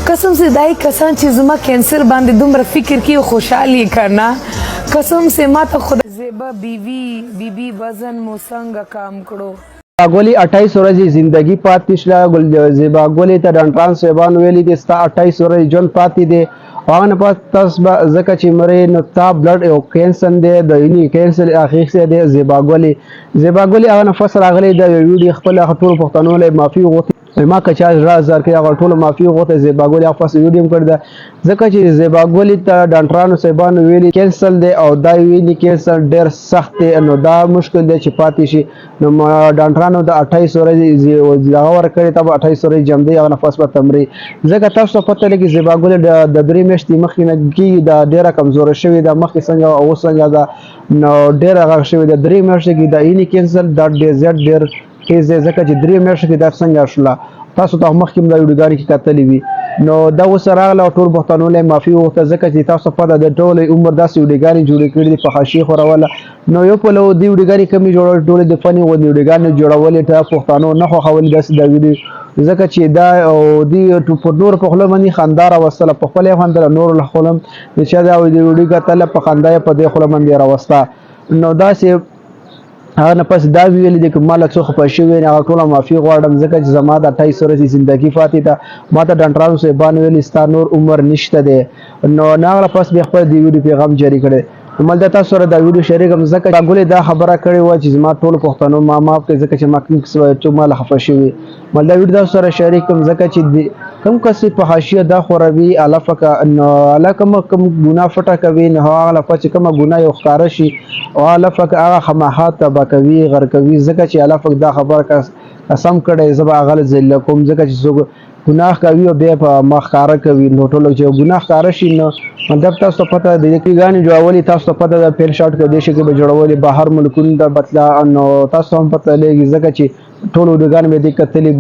قسم سے دای کسان چې زما کینسر باندې دومره فکر کوي او خوشحالي کنه قسم سے ما ته خدا زیبا بیبی وزن مو څنګه کام کړو گولی 28 ورځې زندگی پاتې شله ګل زیبا ګولې ته ډاکټران صاحبان ویلي دي ستا 28 ورځې ژوند پاتې دی او هغه نه پس تاسو به ځکه چې مرې نو تا بلډ او کینسر دی د وینې کینسر اخیستی دی زیبا ګولې هغه نفس راغلی د ویډیو خپل ټولو پښتنو له معافي وغوښتې ما که چا زړه زار کړي هغه ټولو معافي وغوښتې زیبا ګولې هغه پس ویډیو هم کړی ده ځکه چې زیبا ګولې ته ډاکټرانو صاحبانو ویلي کینسر دی او دا وینې کینسر ډېر سخت دی نو دا مشکل دی چې پاتې شي نو ډاکټرانو د 28 ورځې دغه ورکړې ته به 28 ورځې جمع دی هغه نفس به تمرې ځکه تاسو ته پته لګي زیبا ګولې د 3 میاشتې مخکې نه کېږي دا ډېره کمزوره شوې ده مخکې څنګه اوس څنګه ده نو ډېره هغه شوې ده 3 میاشتې کې د وینې کینسر دا ډېر تیز دی ځکه چې 3 میاشتې کې دا څنګه شوله تاسو ته مخکې هم دا ویډیوګانې کې کتلې وي نو دا اوس راغله او ټول پښتنو له معافي وغوښته ځکه چې تاسو پته د ټول عمر داسې ویډیوګانې جوړې کړې دي په حاشیې خوروله نو یو پلو دې ویډیوګانې کمې جوړول ټولې د فني غوندې ویډیوګانې جوړولې ته پښتنو نه خوښولې داسې دا ویډیو ځکه چې دا او دې پر نور په خوله باندې خندا راوستله په خپله یې خندله نور له خوله د چا دا ویډیو کتله په خندا یې په دې خوله باندې راوسته نو داسې هغه نه پس دا ویلي دي که ما له څو خفه شوي هغه ټوله معافي غواړم ځکه چې زما د 28 ورځې زندګي پاتې ده ما ته ډاکټرانو صاحبان ویلي ستا نور عمر نشته دی نو هغه پس بیا خپل د ویډیو پیغام جاري کړی نو ملته تاسو سره دا ویډیو شریکم ځکه چې ګولې دا خبره کړې وه چې زما ټولو پښتنو ما معاف کړئ ځکه چې ما کوم ما له خفه شوي مل دا ویډیو تاسو سره شریک کړم ځکه چې کوم کس په حاشیه دا خوروي الفکه نو الله کوم ګناه فټه کوي نو هغه لپاره چې کومه ګناه یو ښکاره شي او الفکه هغه خماحات تبا کوي غر کوي ځکه چې الفک دا خبره قسم کړی زه به هغه ذلیله کوم ځکه چې څوک ګناه کوي او بیا په مخ ښکاره کوي نو ټولو چې ګناه ښکاره شي نو مطلب تاسو ته پته د ویډیوګانې جوړولې تاسو ته پته ده پین شاټ کولی شي کې به جوړولې بهر ملکونو ته بتله نو تاسو هم پته لګي ځکه چې ټول ویډیوګانې مې دې کتلې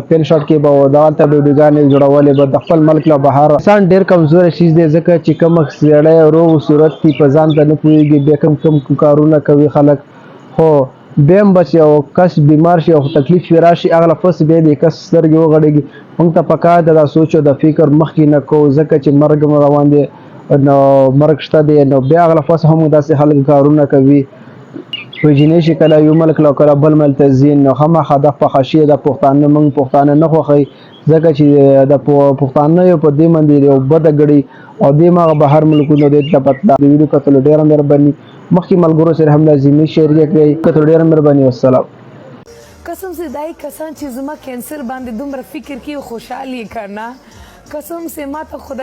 پین شاټ کې به دغلته به ویډیوګانې جوړولې به د خپل ملک له بهر انسان ډېر کمزوری چیز دی ځکه چې کوم سړی روغ صورت کې په ځان ته نه پوهېږي بیا کوم کارونه کوي خلک خو بیا هم بس یو کس بیمار شي او تکلیف یې راشي هغه له پس بیا د کس سترګې وغړېږي موږ ته پکار ده دا سوچ او د فکر مخکې نه کوو ځکه چې مرګ هم روان دی نو مرګ شته دی نو بیا هغه له پس هم داسې خلک کارونه کوي وجینې شي کله یو ملک له کله بل ملک ته ځي نو خامخا د په حاشیه د پښتانه موږ پښتانه نه خوښوي ځکه چې د پښتانه یو په دې باندې یو بده ګړي او دې مغه بهر ملکونو دې ته پته د ویډیو کتلو ډېره مهرباني مخکې ملګرو سره هم لازمي شریک کړئ کتلو ډېره مهرباني والسلام قسم سے دای کسان چې زما کینسر باندې دومره فکر کوي او خوشحالي کنه قسم سے ما ته خدا